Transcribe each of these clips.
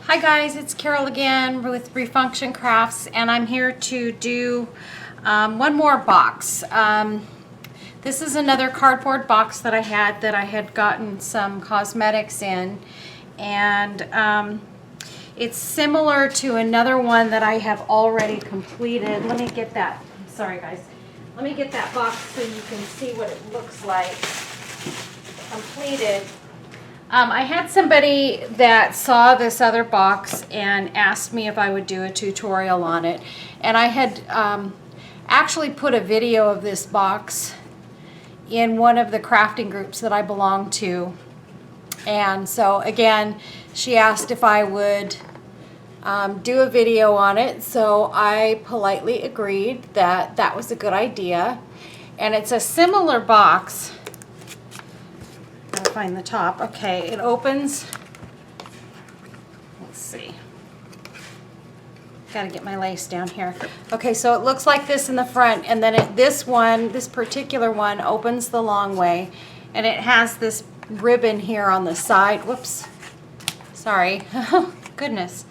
Hi guys, it's Carol again with Refunction Crafts, and I'm here to do one more box. This is another cardboard box that I had gotten some cosmetics in, and it's similar to another one that I have already completed. Let me get that. Sorry guys. Let me get that box so you can see what it looks like completed. I had somebody that saw this other box and asked me if I would do a tutorial on it, and I had actually put a video of this box in one of the crafting groups that I belong to, and so again she asked if I would do a video on it, so I politely agreed that that was a good idea. And it's a similar box. Gotta find the top. Okay, it opens. Let's see. Gotta get my lace down here. Okay, so it looks like this in the front, and then this particular one opens the long way, and it has this ribbon here on the side. Whoops. Sorry. Goodness.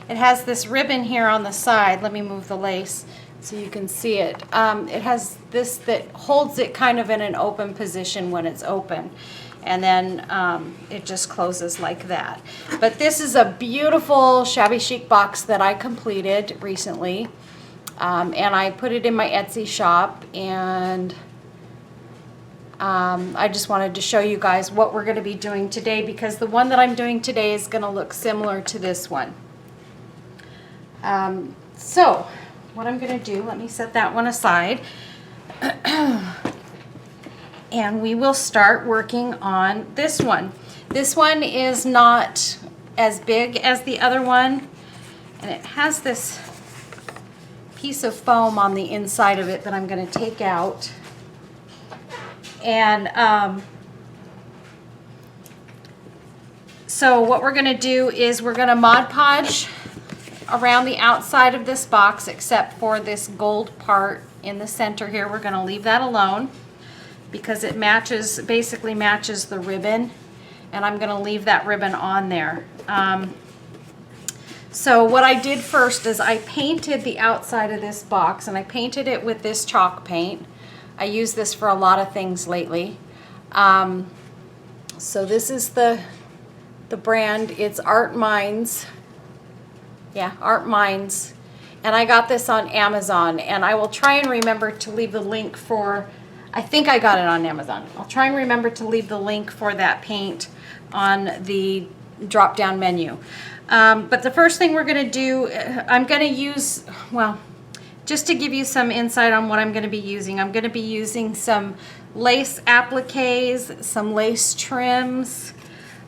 It has this ribbon here on the side. Let me move the lace so you can see it. It has this that holds it kind of in an open position when it's open. And then it just closes like that. But this is a beautiful Shabby Chic box that I completed recently. And I put it in my Etsy shop, and I just wanted to show you guys what we're going to be doing today, because the one that I'm doing today is going to look similar to this one. So what I'm going to do, let me set that one aside. And we will start working on this one. This one is not as big as the other one, and it has this piece of foam on the inside of it that I'm going to take out. And so what we're going to do is we're going to Mod Podge around the outside of this box, except for this gold part in the center here. We're going to leave that alone, because it basically matches the ribbon, and I'm going to leave that ribbon on there. So what I did first is I painted the outside of this box, and I painted it with this chalk paint. I use this for a lot of things lately. So this is the brand. It's Art Minds. Yeah, Art Minds. And I got this on Amazon, and I will try and remember to leave the link for, I think I got it on Amazon. I'll try and remember to leave the link for that paint on the drop-down menu. But the first thing we're going to do, I'm going to use, well, just to give you some insight on what I'm going to be using, I'm going to be using some lace appliques, some lace trims.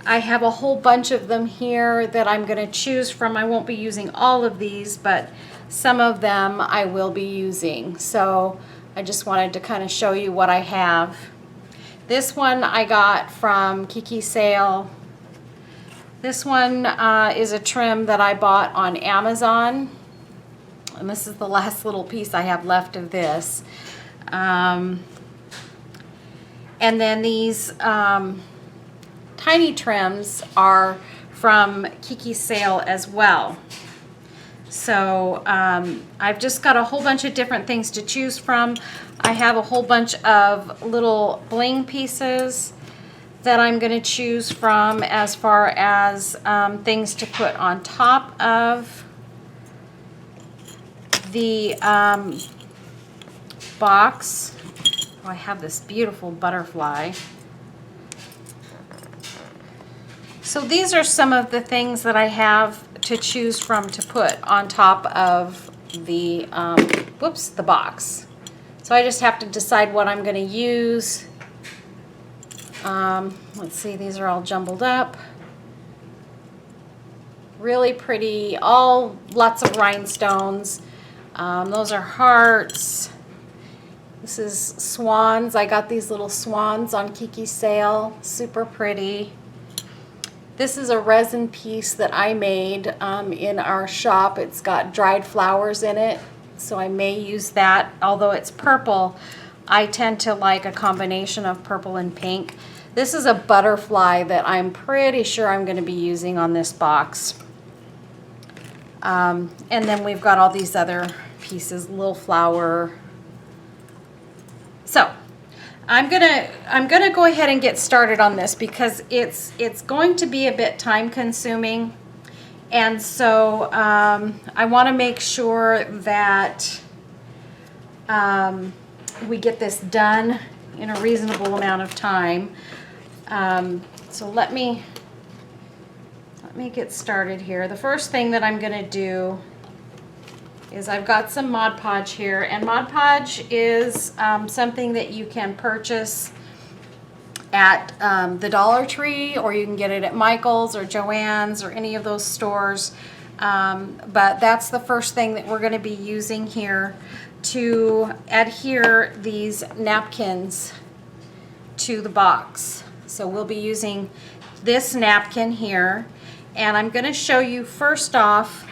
I have a whole bunch of them here that I'm going to choose from. I won't be using all of these, but some of them I will be using. So I just wanted to kind of show you what I have. This one I got from Kiki's Sale. This one is a trim that I bought on Amazon. And this is the last little piece I have left of this. And then these tiny trims are from Kiki's Sale as well. So I've just got a whole bunch of different things to choose from. I have a whole bunch of little bling pieces that I'm going to choose from, as far as things to put on top of the box. Oh, I have this beautiful butterfly. So these are some of the things that I have to choose from to put on top of the the box. So I just have to decide what I'm going to use. Let's see, these are all jumbled up. Really pretty, all lots of rhinestones. Those are hearts. This is swans. I got these little swans on Kiki's Sale. Super pretty. This is a resin piece that I made in our shop. It's got dried flowers in it, so I may use that. Although it's purple, I tend to like a combination of purple and pink. This is a butterfly that I'm pretty sure I'm going to be using on this box. And then we've got all these other pieces, little flower. So I'm gonna go ahead and get started on this because it's going to be a bit time consuming. And so I want to make sure that we get this done in a reasonable amount of time. So let me get started here. The first thing that I'm going to do is I've got some Mod Podge here, and Mod Podge is something that you can purchase at the Dollar Tree, or you can get it at Michael's or Joann's or any of those stores. But that's the first thing that we're going to be using here to adhere these napkins to the box. So we'll be using this napkin here, and I'm going to show you first off,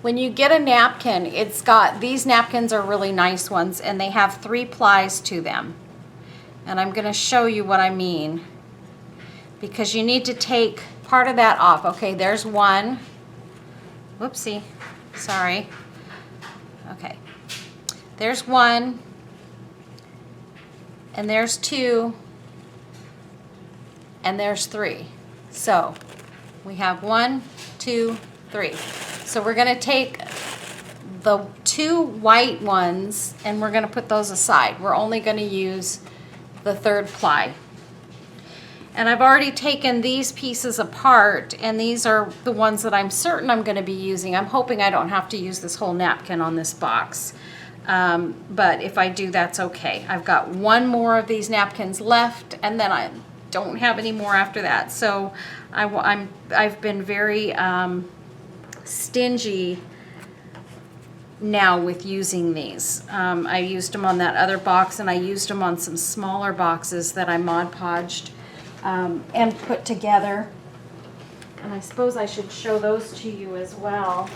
when you get a napkin, it's got, these napkins are really nice ones, and they have 3 plies to them. And I'm going to show you what I mean, because you need to take part of that off. Okay, there's one. Whoopsie, sorry. Okay, there's one, and there's 2, and there's 3. So we have 1, 2, 3. So we're going to take the 2 white ones and we're going to put those aside. We're only going to use the 3rd ply. And I've already taken these pieces apart, and these are the ones that I'm certain I'm going to be using. I'm hoping I don't have to use this whole napkin on this box. But if I do, that's okay. I've got 1 more of these napkins left, and then I don't have any more after that. So I've been very stingy now with using these. I used them on that other box, and I used them on some smaller boxes that I Mod Podged and put together. And I suppose I should show those to you as well.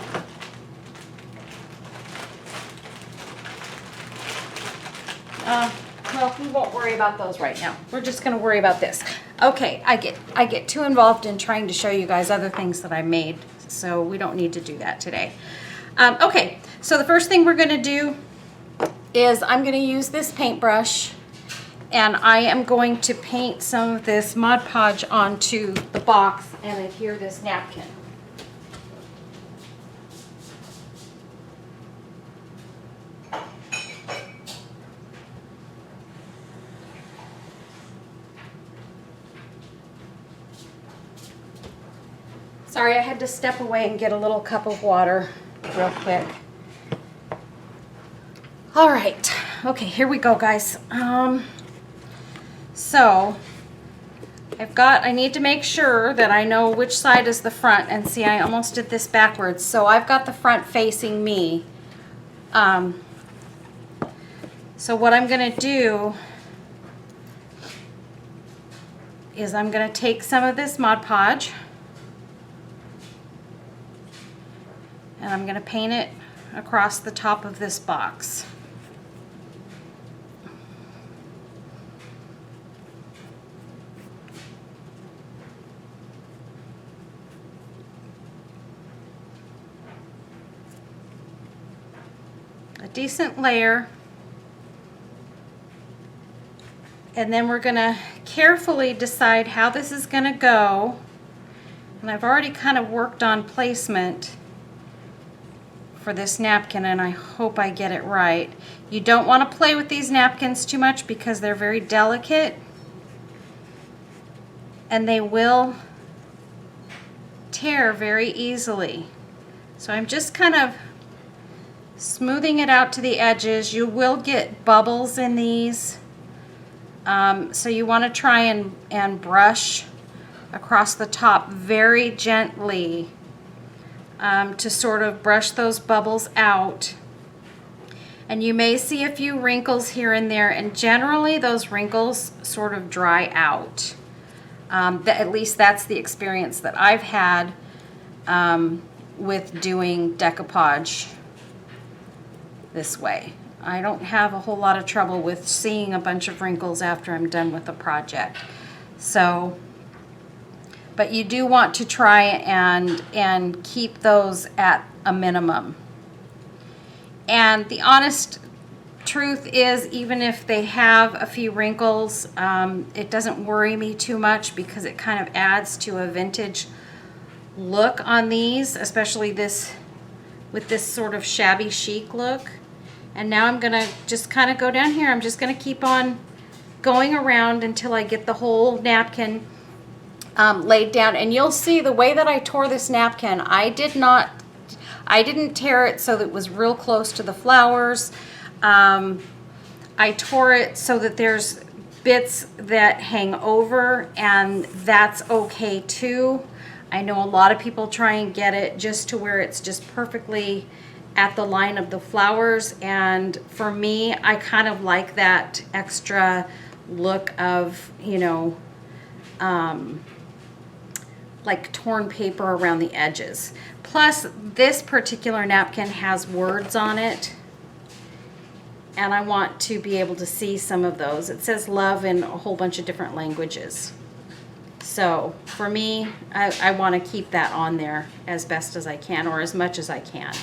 Well, we won't worry about those right now. We're just going to worry about this. Okay, I get too involved in trying to show you guys other things that I made, so we don't need to do that today. Okay, so the first thing we're going to do is I'm going to use this paintbrush, and I am going to paint some of this Mod Podge onto the box and adhere this napkin. Sorry, I had to step away and get a little cup of water real quick. All right, okay, here we go, guys. So I need to make sure that I know which side is the front, and see, I almost did this backwards. So I've got the front facing me. So what I'm gonna do is I'm gonna take some of this Mod Podge, and I'm going to paint it across the top of this box. A decent layer. And then we're going to carefully decide how this is going to go. And I've already kind of worked on placement for this napkin, and I hope I get it right. You don't want to play with these napkins too much because they're very delicate and they will tear very easily. So I'm just kind of smoothing it out to the edges. You will get bubbles in these, so you want to try and brush across the top very gently to sort of brush those bubbles out. And you may see a few wrinkles here and there, and generally those wrinkles sort of dry out. At least that's the experience that I've had with doing decoupage this way. I don't have a whole lot of trouble with seeing a bunch of wrinkles after I'm done with the project. So, but you do want to try and keep those at a minimum. And the honest truth is, even if they have a few wrinkles, it doesn't worry me too much because it kind of adds to a vintage look on these, especially this with this sort of shabby chic look. And now I'm gonna just kind of go down here. I'm just gonna keep on going around until I get the whole napkin laid down. And you'll see the way that I tore this napkin, I didn't tear it so that it was real close to the flowers. I tore it so that there's bits that hang over, and that's okay too. I know a lot of people try and get it just to where it's just perfectly at the line of the flowers, and for me, I kind of like that extra look of, you know, like torn paper around the edges. Plus, this particular napkin has words on it, and I want to be able to see some of those. It says love in a whole bunch of different languages. So for me, I want to keep that on there as best as I can, or as much as I can.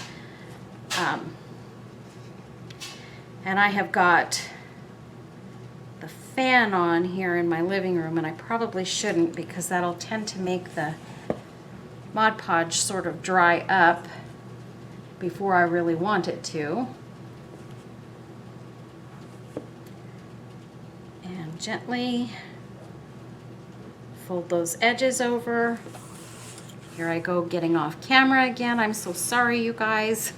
And I have got the fan on here in my living room, and I probably shouldn't because that'll tend to make the Mod Podge sort of dry up before I really want it to. And gently fold those edges over. Here I go getting off camera again. I'm so sorry, you guys.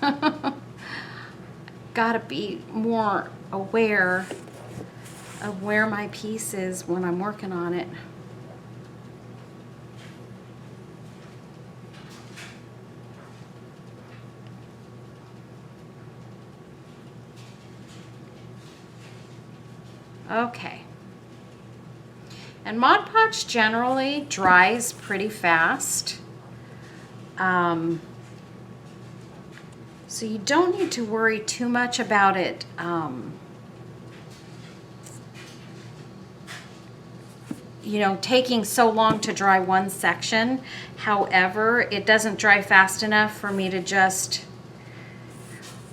Gotta be more aware of where my piece is when I'm working on it. Okay. And Mod Podge generally dries pretty fast. So you don't need to worry too much about it you know, taking so long to dry one section. However, it doesn't dry fast enough for me to just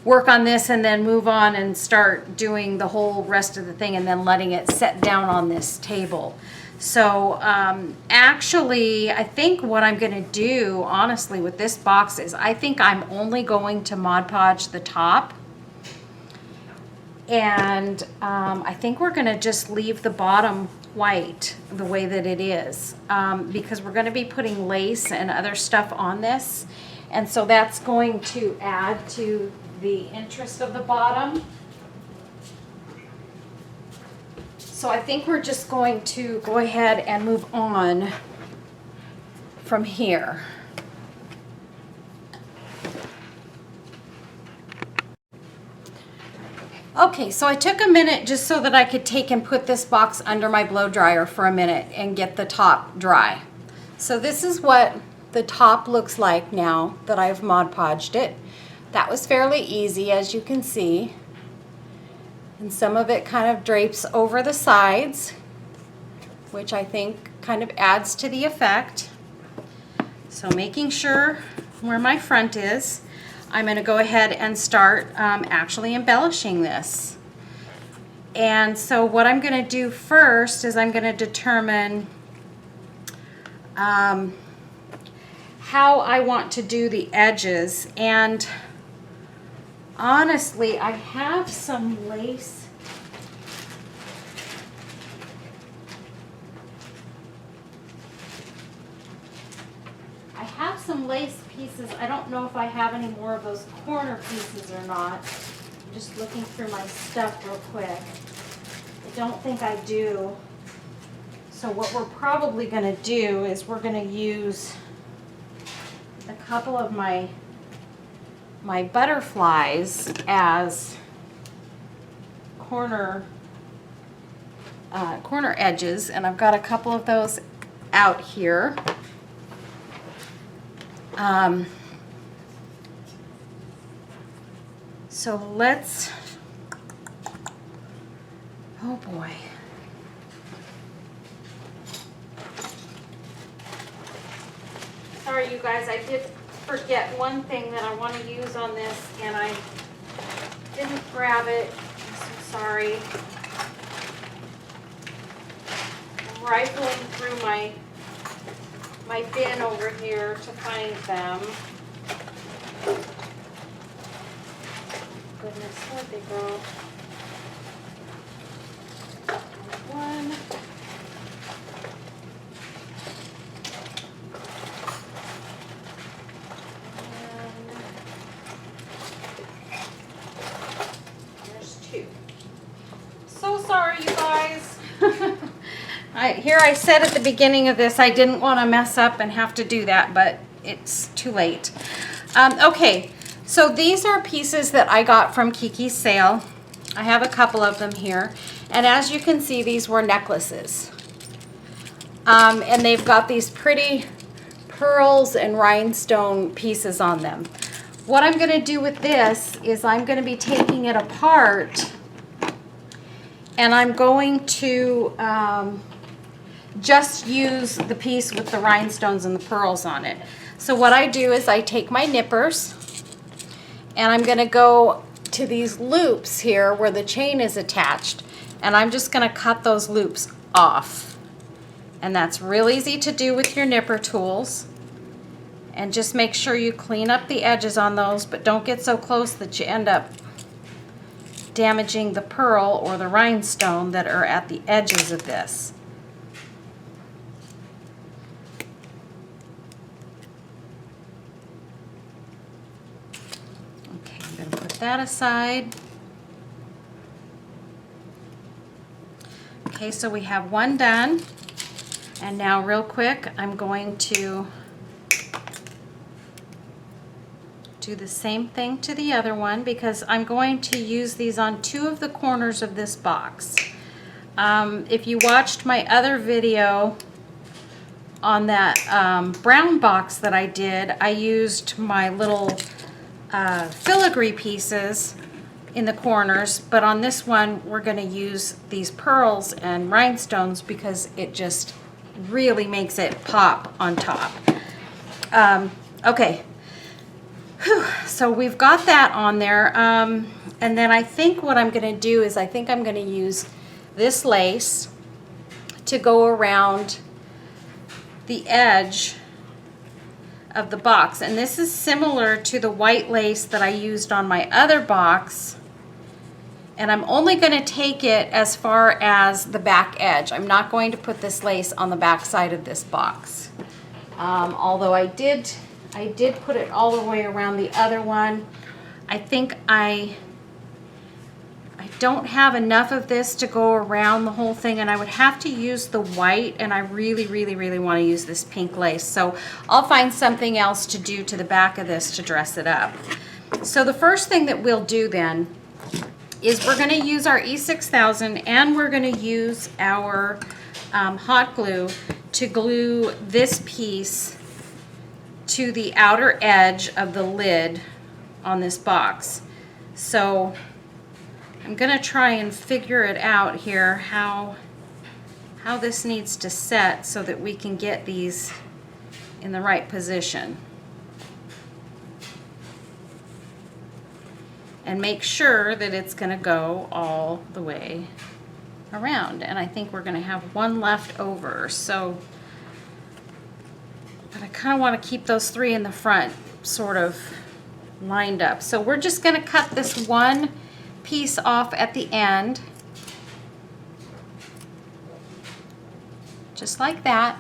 work on this and then move on and start doing the whole rest of the thing and then letting it set down on this table. So actually, I think what I'm going to do, honestly, with this box is I think I'm only going to Mod Podge the top. And I think we're going to just leave the bottom white the way that it is, because we're going to be putting lace and other stuff on this. And so that's going to add to the interest of the bottom. So I think we're just going to go ahead and move on from here. Okay, so I took a minute just so that I could take and put this box under my blow dryer for a minute and get the top dry. So this is what the top looks like now that I've Mod Podged it. That was fairly easy, as you can see. And some of it kind of drapes over the sides, which I think kind of adds to the effect. So making sure where my front is, I'm going to go ahead and start actually embellishing this. And so what I'm going to do first is I'm going to determine how I want to do the edges. And honestly, I have some lace. I have some lace pieces. I don't know if I have any more of those corner pieces or not. I'm just looking through my stuff real quick. I don't think I do. So what we're probably going to do is we're going to use a couple of my butterflies as corner edges, and I've got a couple of those out here. So let's, oh boy. sorry, you guys. I did forget one thing that I want to use on this, and I didn't grab it. I'm so sorry. I'm rifling through my bin over here to find them. Goodness, where'd they go? One. So sorry, you guys. Here I said at the beginning of this I didn't want to mess up and have to do that, but it's too late. Okay, so these are pieces that I got from Kiki's sale. I have a couple of them here, and as you can see, these were necklaces. And they've got these pretty pearls and rhinestone pieces on them. What I'm going to do with this is I'm going to be taking it apart, and I'm going to just use the piece with the rhinestones and the pearls on it. So what I do is I take my nippers, and I'm going to go to these loops here where the chain is attached, and I'm just going to cut those loops off. And that's real easy to do with your nipper tools. And just make sure you clean up the edges on those, but don't get so close that you end up damaging the pearl or the rhinestone that are at the edges of this. Okay, I'm going to put that aside. Okay, so we have one done. And now real quick, I'm going to do the same thing to the other one because I'm going to use these on two of the corners of this box. If you watched my other video on that brown box that I did, I used my little filigree pieces in the corners, but on this one we're going to use these pearls and rhinestones because it just really makes it pop on top. Okay. Whew. So we've got that on there, and then I think what I'm going to do is I think I'm going to use this lace to go around the edge of the box, and this is similar to the white lace that I used on my other box, and I'm only going to take it as far as the back edge. I'm not going to put this lace on the back side of this box, although I did put it all the way around the other one. I think I don't have enough of this to go around the whole thing, and I would have to use the white, and I really want to use this pink lace. So I'll find something else to do to the back of this to dress it up. So the first thing that we'll do then is we're going to use our E6000, and we're going to use our hot glue to glue this piece to the outer edge of the lid on this box. So I'm going to try and figure it out here how this needs to set so that we can get these in the right position. And make sure that it's going to go all the way around. And I think we're going to have one left over. So, but I kind of want to keep those three in the front sort of lined up. So we're just going to cut this one piece off at the end. Just like that.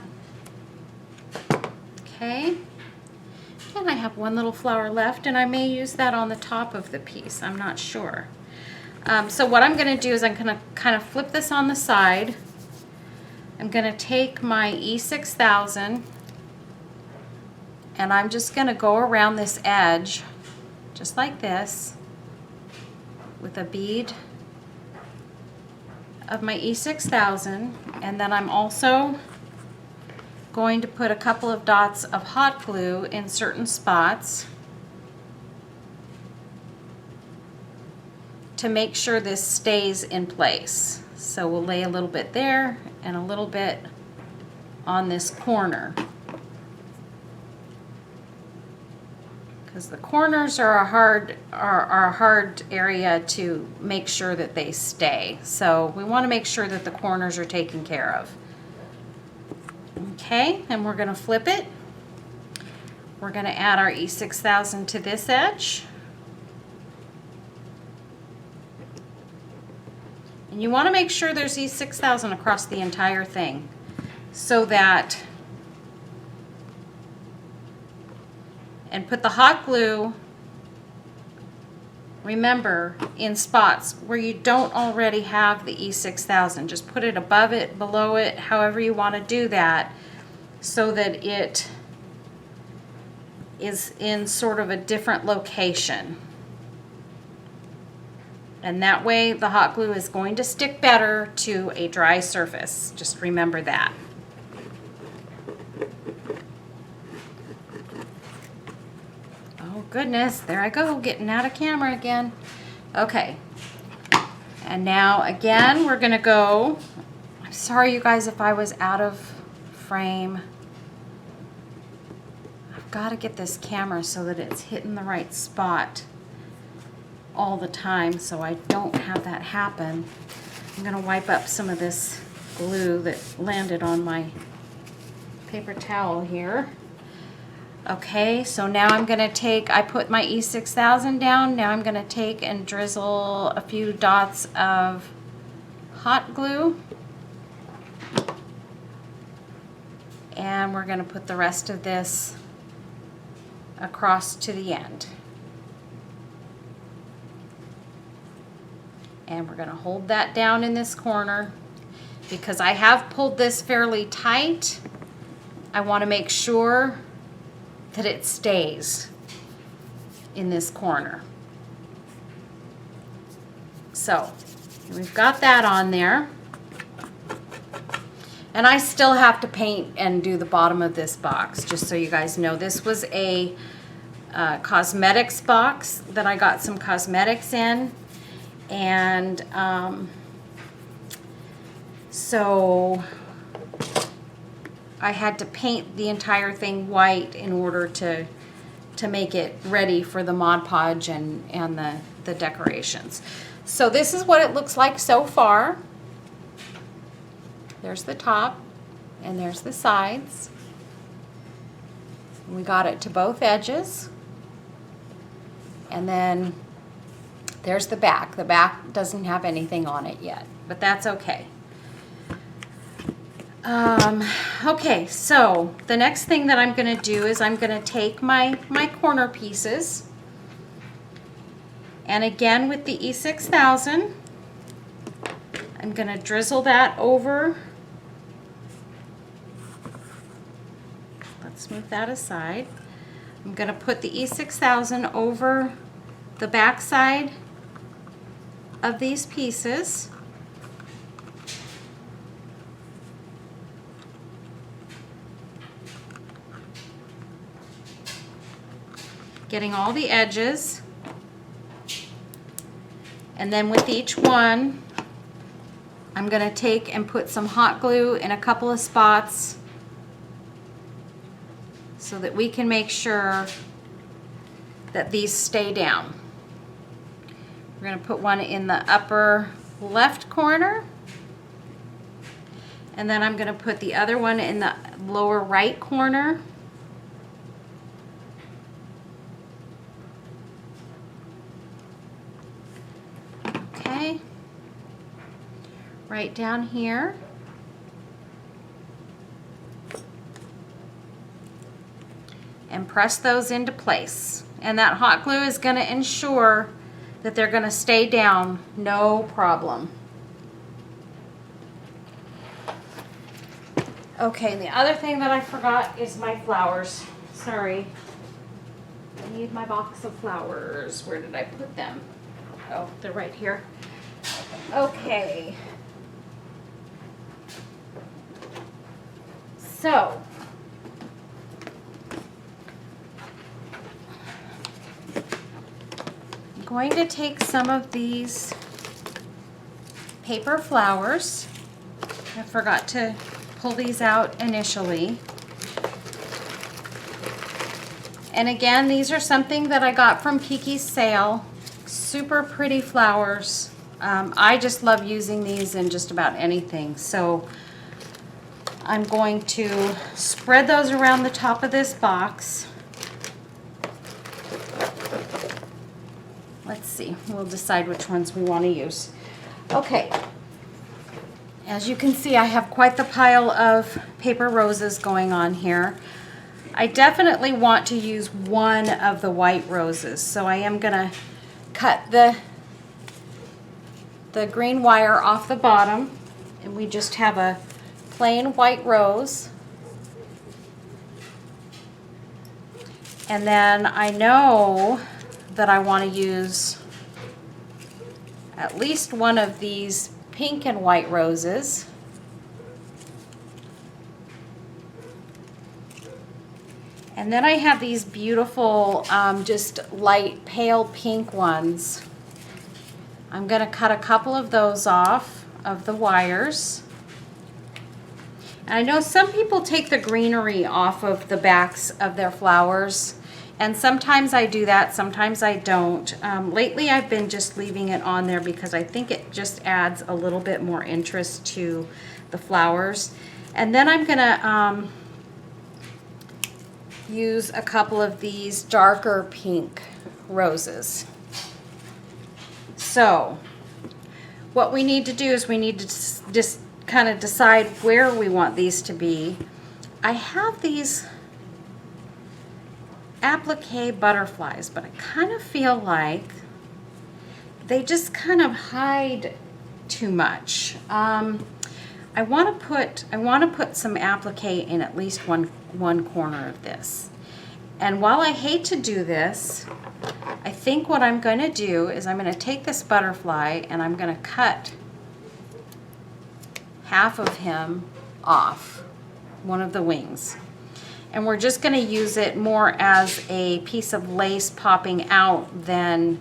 Okay. And I have one little flower left, and I may use that on the top of the piece. I'm not sure. So what I'm going to do is I'm going to kind of flip this on the side. I'm going to take my E6000, and I'm just going to go around this edge, just like this, with a bead of my E6000, and then I'm also going to put a couple of dots of hot glue in certain spots to make sure this stays in place. So we'll lay a little bit there and a little bit on this corner. because the corners are a hard area to make sure that they stay. So we want to make sure that the corners are taken care of. Okay, and we're going to flip it. We're going to add our E6000 to this edge. And you want to make sure there's E6000 across the entire thing so that, and put the hot glue, remember, in spots where you don't already have the E6000. Just put it above it, below it, however you want to do that, so that it is in sort of a different location. And that way the hot glue is going to stick better to a dry surface. Just remember that. Oh goodness, there I go, getting out of camera again. Okay, and now again we're gonna go, I'm sorry you guys if I was out of frame. I've got to get this camera so that it's hitting the right spot all the time so I don't have that happen. I'm gonna wipe up some of this glue that landed on my paper towel here. Okay, so now I'm gonna take, I put my E6000 down, now I'm gonna take and drizzle a few dots of hot glue. And we're gonna put the rest of this across to the end. And we're gonna hold that down in this corner because I have pulled this fairly tight. I wanna make sure that it stays in this corner. So we've got that on there. And I still have to paint and do the bottom of this box, just so you guys know. This was a cosmetics box that I got some cosmetics in. And so I had to paint the entire thing white in order to make it ready for the Mod Podge and the decorations. So this is what it looks like so far. There's the top and there's the sides. We got it to both edges. And then there's the back. The back doesn't have anything on it yet, but that's okay. Okay, so the next thing that I'm going to do is I'm going to take my corner pieces, and again with the E6000, I'm going to drizzle that over. Let's move that aside. I'm going to put the E6000 over the back side of these pieces. Getting all the edges. And then with each one, I'm going to take and put some hot glue in a couple of spots so that we can make sure that these stay down. We're going to put one in the upper left corner, and then I'm going to put the other one in the lower right corner. Okay, right down here. And press those into place. And that hot glue is going to ensure that they're going to stay down, no problem. Okay, and the other thing that I forgot is my flowers. Sorry. I need my box of flowers. Where did I put them? Oh, they're right here. Okay. So, I'm going to take some of these paper flowers. I forgot to pull these out initially. And again, these are something that I got from Kiki's sale. Super pretty flowers. I just love using these in just about anything. So I'm going to spread those around the top of this box. Let's see, we'll decide which ones we want to use. Okay, as you can see, I have quite the pile of paper roses going on here. I definitely want to use one of the white roses, so I am gonna cut the green wire off the bottom, and we just have a plain white rose. And then I know that I want to use at least one of these pink and white roses. And then I have these beautiful, just light pale pink ones. I'm going to cut a couple of those off of the wires. And I know some people take the greenery off of the backs of their flowers. And sometimes I do that, sometimes I don't. Lately I've been just leaving it on there because I think it just adds a little bit more interest to the flowers. And then I'm gonna use a couple of these darker pink roses. So what we need to do is we need to just kind of decide where we want these to be. I have these applique butterflies, but I kind of feel like they just kind of hide too much. I want to put some applique in at least one corner of this. And while I hate to do this, I think what I'm going to do is I'm going to take this butterfly and I'm going to cut half of him off, one of the wings. And we're just going to use it more as a piece of lace popping out than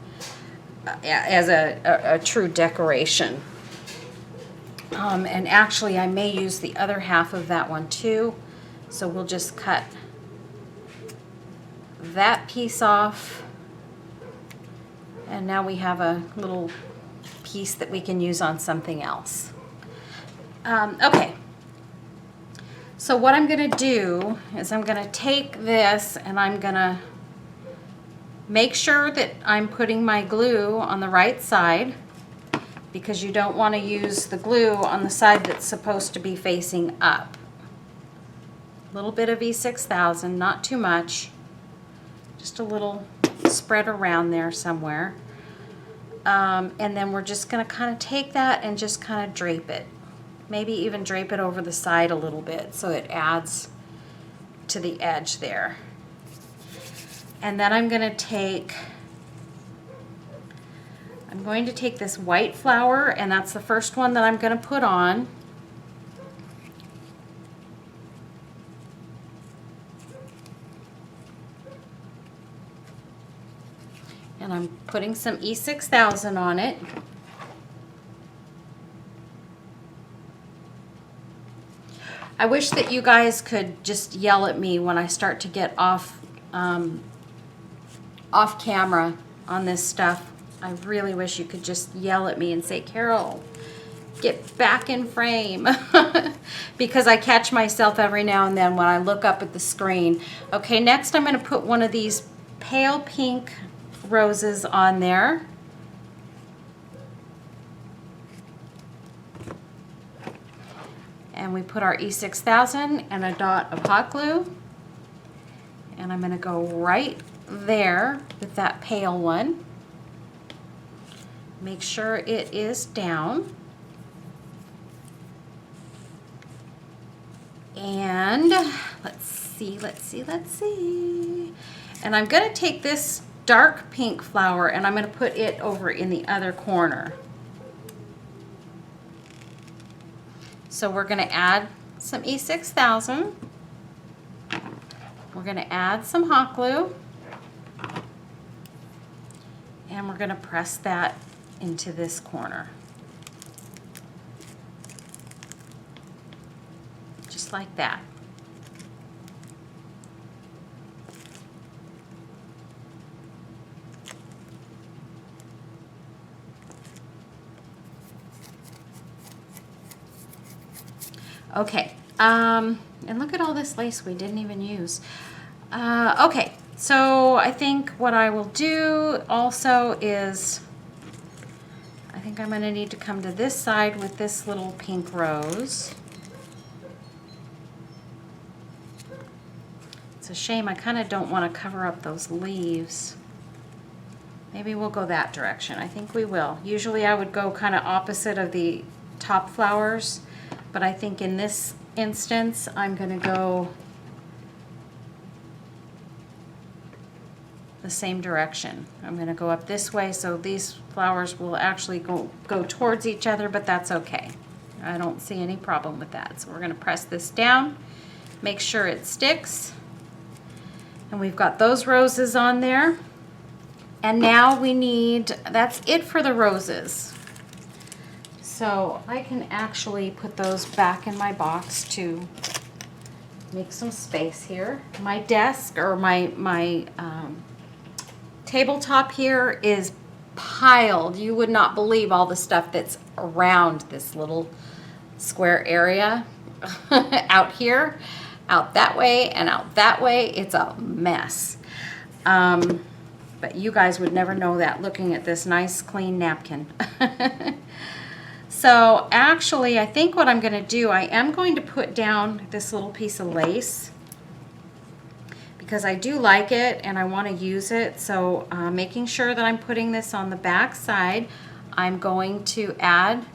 as a true decoration. And actually I may use the other half of that one too. So we'll just cut that piece off. And now we have a little piece that we can use on something else. Okay. So what I'm going to do is I'm going to take this and I'm going to make sure that I'm putting my glue on the right side, because you don't want to use the glue on the side that's supposed to be facing up. A little bit of E6000, not too much, just a little spread around there somewhere. And then we're just going to kind of take that and just kind of drape it. Maybe even drape it over the side a little bit so it adds to the edge there. And then I'm going to take this white flower, and that's the first one that I'm going to put on. And I'm putting some E6000 on it. I wish that you guys could just yell at me when I start to get off camera on this stuff. I really wish you could just yell at me and say, Carol, get back in frame. Because I catch myself every now and then when I look up at the screen. Okay, next I'm going to put one of these pale pink roses on there. And we put our E6000 and a dot of hot glue. And I'm going to go right there with that pale one. Make sure it is down. And let's see. And I'm going to take this dark pink flower and I'm going to put it over in the other corner. So we're going to add some E6000. We're going to add some hot glue. And we're going to press that into this corner. Just like that. Okay, and look at all this lace we didn't even use. Okay, so I think what I will do also is, I think I'm gonna need to come to this side with this little pink rose. It's a shame, I kind of don't want to cover up those leaves. Maybe we'll go that direction. I think we will. Usually I would go kind of opposite of the top flowers, but I think in this instance I'm going to go the same direction. I'm going to go up this way, so these flowers will actually go towards each other, but that's okay. I don't see any problem with that. So we're going to press this down, make sure it sticks. And we've got those roses on there. And now we need, that's it for the roses. So I can actually put those back in my box to make some space here. My desk, or my tabletop here is piled. You would not believe all the stuff that's around this little square area out here. Out that way and out that way. It's a mess. But you guys would never know that looking at this nice clean napkin. So actually, I think what I'm going to do, I am going to put down this little piece of lace because I do like it and I want to use it. So making sure that I'm putting this on the back side, I'm going to add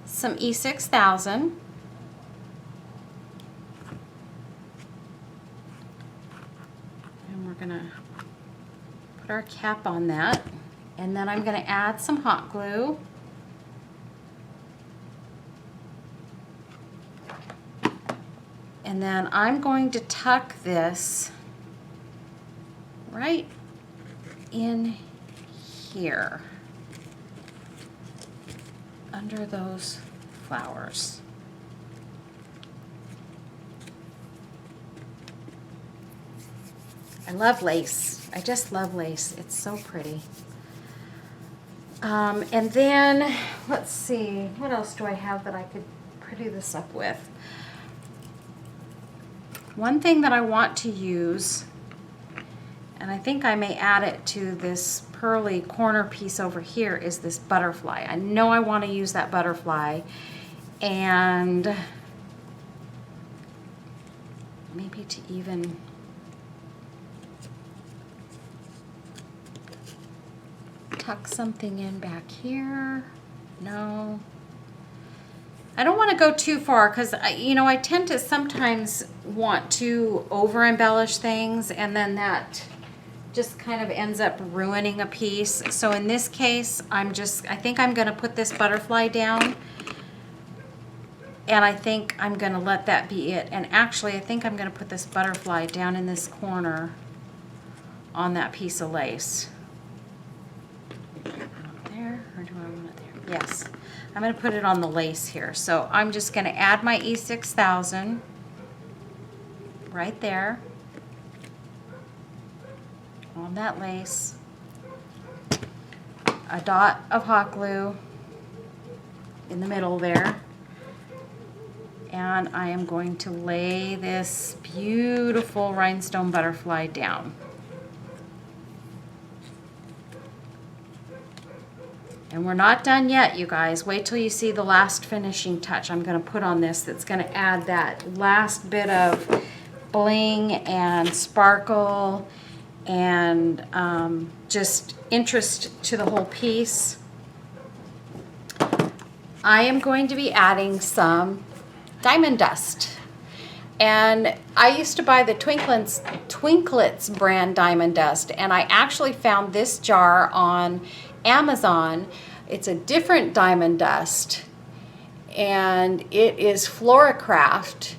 some E6000. Gonna put our cap on that, and then I'm going to add some hot glue. And then I'm going to tuck this right in here under those flowers. I love lace. I just love lace. It's so pretty. And then, let's see, what else do I have that I could pretty this up with? One thing that I want to use, and I think I may add it to this pearly corner piece over here, is this butterfly. I know I want to use that butterfly, and maybe to even tuck something in back here. No, I don't want to go too far because I tend to sometimes want to over embellish things, and then that just kind of ends up ruining a piece. So in this case, I think I'm going to put this butterfly down, and I think I'm going to let that be it. And actually, I think I'm going to put this butterfly down in this corner on that piece of lace. There, or do I want it there? Yes, I'm going to put it on the lace here. So I'm just going to add my E6000 right there on that lace, a dot of hot glue in the middle there, and I am going to lay this beautiful rhinestone butterfly down. And we're not done yet, you guys. Wait till you see the last finishing touch I'm going to put on this that's going to add that last bit of bling and sparkle and just interest to the whole piece. I am going to be adding some diamond dust. And I used to buy the Twinklets brand diamond dust, and I actually found this jar on Amazon. It's a different diamond dust, and it is Floracraft,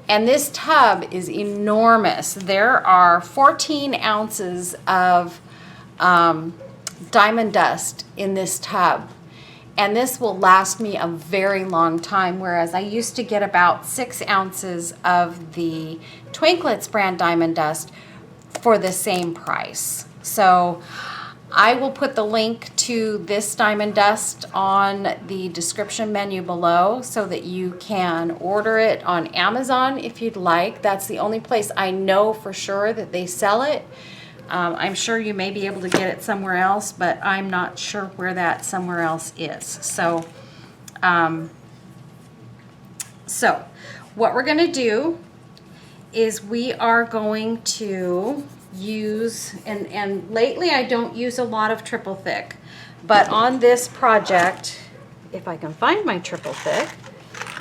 and this tub is enormous. There are 14 ounces of diamond dust in this tub, and this will last me a very long time, whereas I used to get about 6 ounces of the Twinklets brand diamond dust for the same price. So I will put the link to this diamond dust on the description menu below so that you can order it on Amazon if you'd like. That's the only place I know for sure that they sell it. I'm sure you may be able to get it somewhere else, but I'm not sure where that somewhere else is. So, what we're going to do is we are going to use, and lately I don't use a lot of triple thick, but on this project, if I can find my triple thick,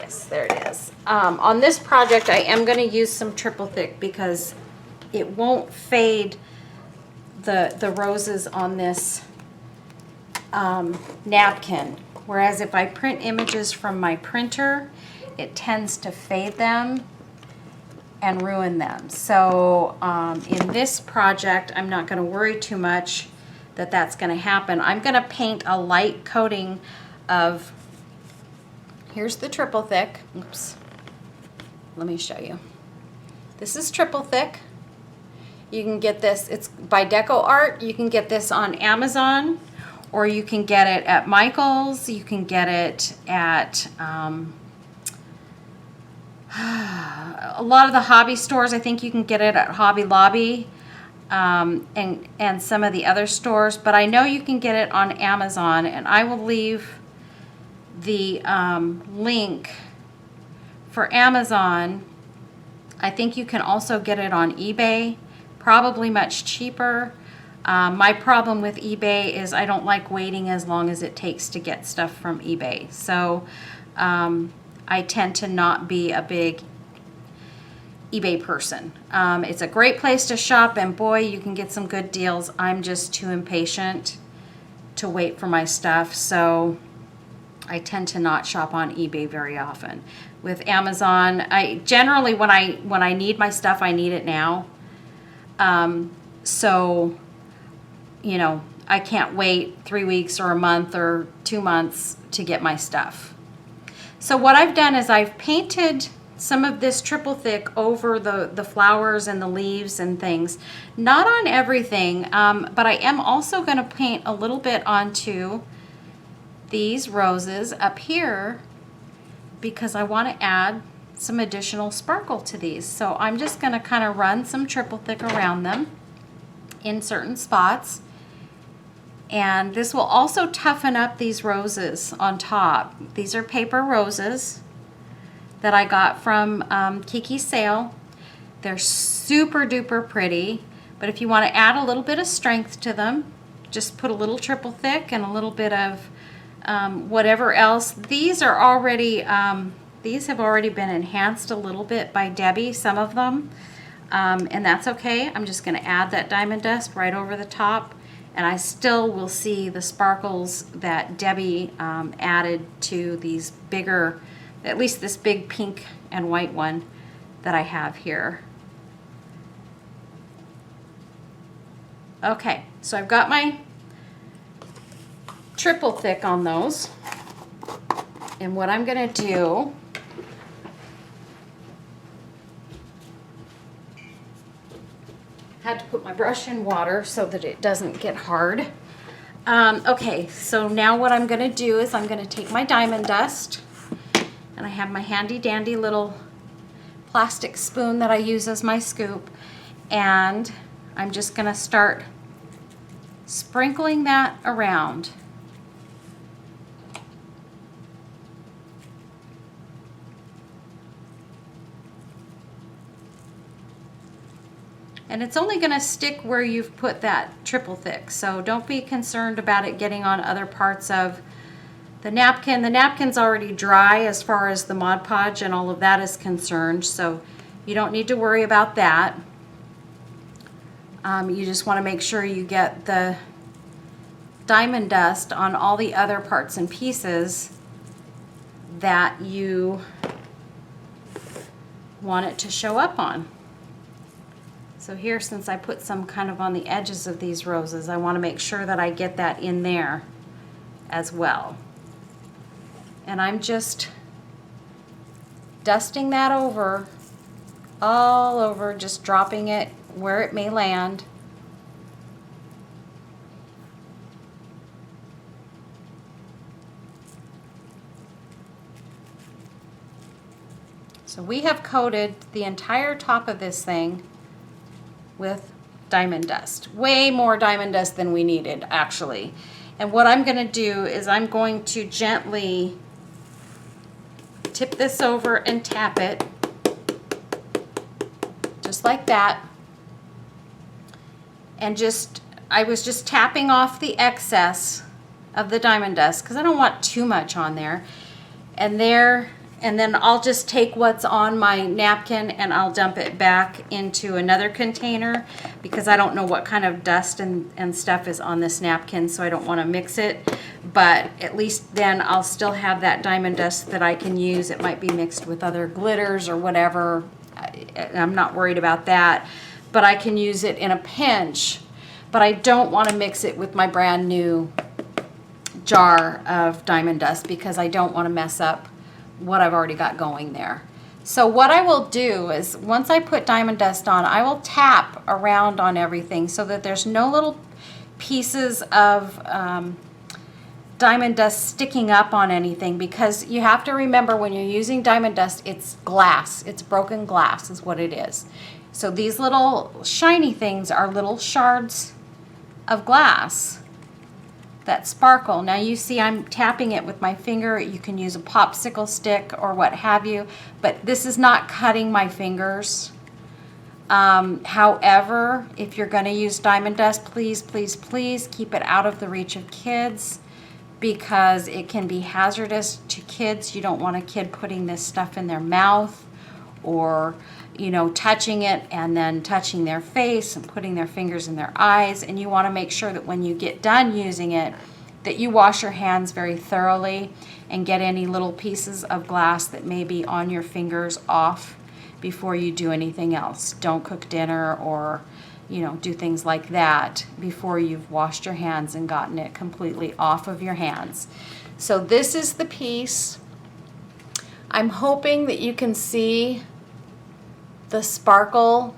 yes, there it is. On this project, I am going to use some triple thick because it won't fade the roses on this napkin. Whereas if I print images from my printer, it tends to fade them and ruin them. So in this project, I'm not going to worry too much that that's going to happen. I'm going to paint a light coating of, here's the triple thick. Oops. Let me show you. This is triple thick. You can get this, it's by Deco Art. You can get this on Amazon, or you can get it at Michael's. You can get it at a lot of the hobby stores. I think you can get it at Hobby Lobby and some of the other stores, but I know you can get it on Amazon, and I will leave the link for Amazon. I think you can also get it on eBay, probably much cheaper. My problem with eBay is I don't like waiting as long as it takes to get stuff from eBay. So I tend to not be a big eBay person. It's a great place to shop, and boy, you can get some good deals. I'm just too impatient to wait for my stuff, so I tend to not shop on eBay very often. With Amazon, I generally when I need my stuff, I need it now. So, you know, I can't wait 3 weeks or a month or 2 months to get my stuff. So what I've done is I've painted some of this triple thick over the flowers and the leaves and things. Not on everything, but I am also going to paint a little bit onto these roses up here because I want to add some additional sparkle to these. So I'm just going to kind of run some triple thick around them in certain spots. And this will also toughen up these roses on top. These are paper roses that I got from Kiki's sale. They're super duper pretty, but if you want to add a little bit of strength to them, just put a little triple thick and a little bit of whatever else. These are already, these have already been enhanced a little bit by Debbie, some of them, and that's okay. I'm just going to add that diamond dust right over the top, and I still will see the sparkles that Debbie added to these bigger, at least this big pink and white one that I have here. Okay, so I've got my triple thick on those, and what I'm going to do, had to put my brush in water so that it doesn't get hard. Okay, so now what I'm going to do is I'm going to take my diamond dust, and I have my handy dandy little plastic spoon that I use as my scoop, and I'm just going to start sprinkling that around. And it's only going to stick where you've put that triple thick, so don't be concerned about it getting on other parts of the napkin. The napkin's already dry as far as the Mod Podge and all of that is concerned, so you don't need to worry about that. You just want to make sure you get the diamond dust on all the other parts and pieces that you want it to show up on. So here, since I put some kind of on the edges of these roses, I want to make sure that I get that in there as well. And I'm just dusting that over, all over, just dropping it where it may land. So we have coated the entire top of this thing with diamond dust. Way more diamond dust than we needed, actually. And what I'm going to do is I'm going to gently tip this over and tap it, just like that. And I was just tapping off the excess of the diamond dust because I don't want too much on there. And then I'll just take what's on my napkin and I'll dump it back into another container because I don't know what kind of dust and stuff is on this napkin, so I don't want to mix it. But at least then I'll still have that diamond dust that I can use. It might be mixed with other glitters or whatever. I'm not worried about that. But I can use it in a pinch. But I don't want to mix it with my brand new jar of diamond dust because I don't want to mess up what I've already got going there. So what I will do is once I put diamond dust on, I will tap around on everything so that there's no little pieces of diamond dust sticking up on anything, because you have to remember when you're using diamond dust, it's glass. It's broken glass is what it is. So these little shiny things are little shards of glass that sparkle. Now you see I'm tapping it with my finger. You can use a popsicle stick or what have you, but this is not cutting my fingers. However, if you're going to use diamond dust, please, please, please keep it out of the reach of kids because it can be hazardous to kids. You don't want a kid putting this stuff in their mouth or, you know, touching it and then touching their face and putting their fingers in their eyes. And you want to make sure that when you get done using it, that you wash your hands very thoroughly and get any little pieces of glass that may be on your fingers off before you do anything else. Don't cook dinner or, you know, do things like that before you've washed your hands and gotten it completely off of your hands. So this is the piece. I'm hoping that you can see the sparkle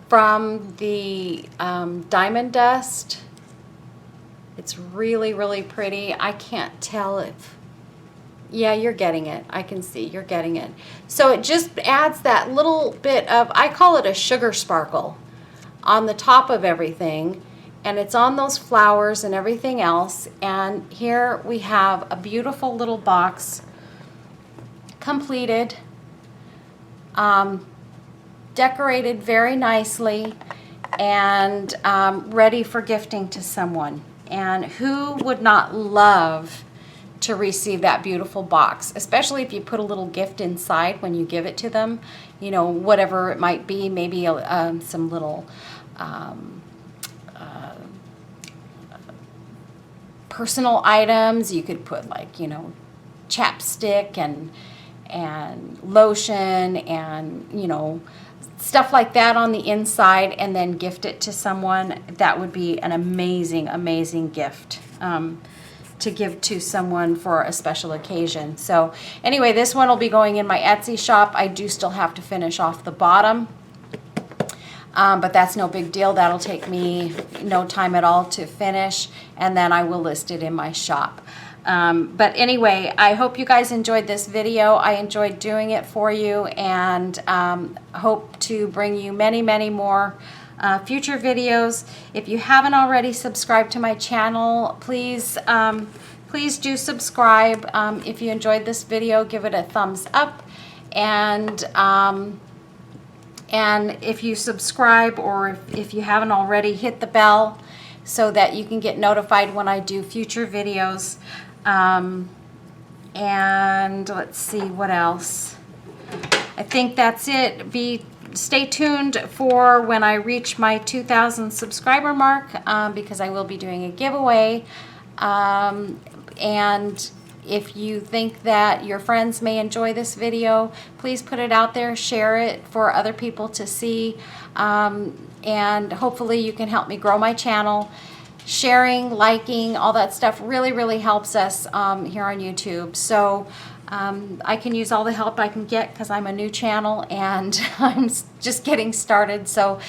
from the diamond dust. It's really, really pretty. I can't tell if, yeah, you're getting it. I can see you're getting it. So it just adds that little bit of, I call it a sugar sparkle on the top of everything. And it's on those flowers and everything else. And here we have a beautiful little box completed, decorated very nicely, and ready for gifting to someone. And who would not love to receive that beautiful box, especially if you put a little gift inside when you give it to them, you know, whatever it might be, maybe some little personal items. You could put, like, you know, chapstick and lotion and, you know, stuff like that on the inside, and then gift it to someone. That would be an amazing, amazing gift to give to someone for a special occasion. So anyway, this one will be going in my Etsy shop. I do still have to finish off the bottom, but that's no big deal. That'll take me no time at all to finish, and then I will list it in my shop. But anyway, I hope you guys enjoyed this video. I enjoyed doing it for you, and hope to bring you many, many more future videos. If you haven't already subscribed to my channel, please please do subscribe. If you enjoyed this video, give it a thumbs up, and if you subscribe, or if you haven't already, hit the bell so that you can get notified when I do future videos. And let's see what else. I think that's it. Stay tuned for when I reach my 2,000 subscriber mark, because I will be doing a giveaway. And if you think that your friends may enjoy this video, please put it out there, share it for other people to see, and hopefully you can help me grow my channel. Sharing, liking, all that stuff really, really helps us here on YouTube. So I can use all the help I can get because I'm a new channel and I'm just getting started. So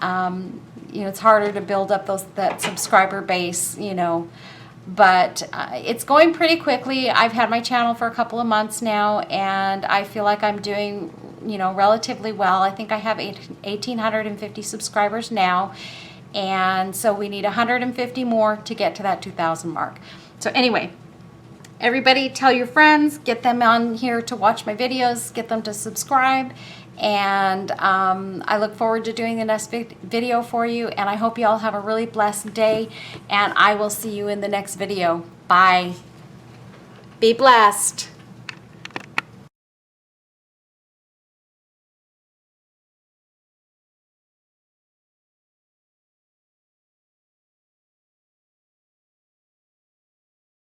you know, it's harder to build up that subscriber base, you know, but it's going pretty quickly. I've had my channel for a couple of months now, and I feel like I'm doing, you know, relatively well. I think I have 1,850 subscribers now, and so we need 150 more to get to that 2,000 mark. So anyway, everybody tell your friends, get them on here to watch my videos, get them to subscribe, and I look forward to doing the next video for you, and I hope you all have a really blessed day, and I will see you in the next video. Bye. Be blessed.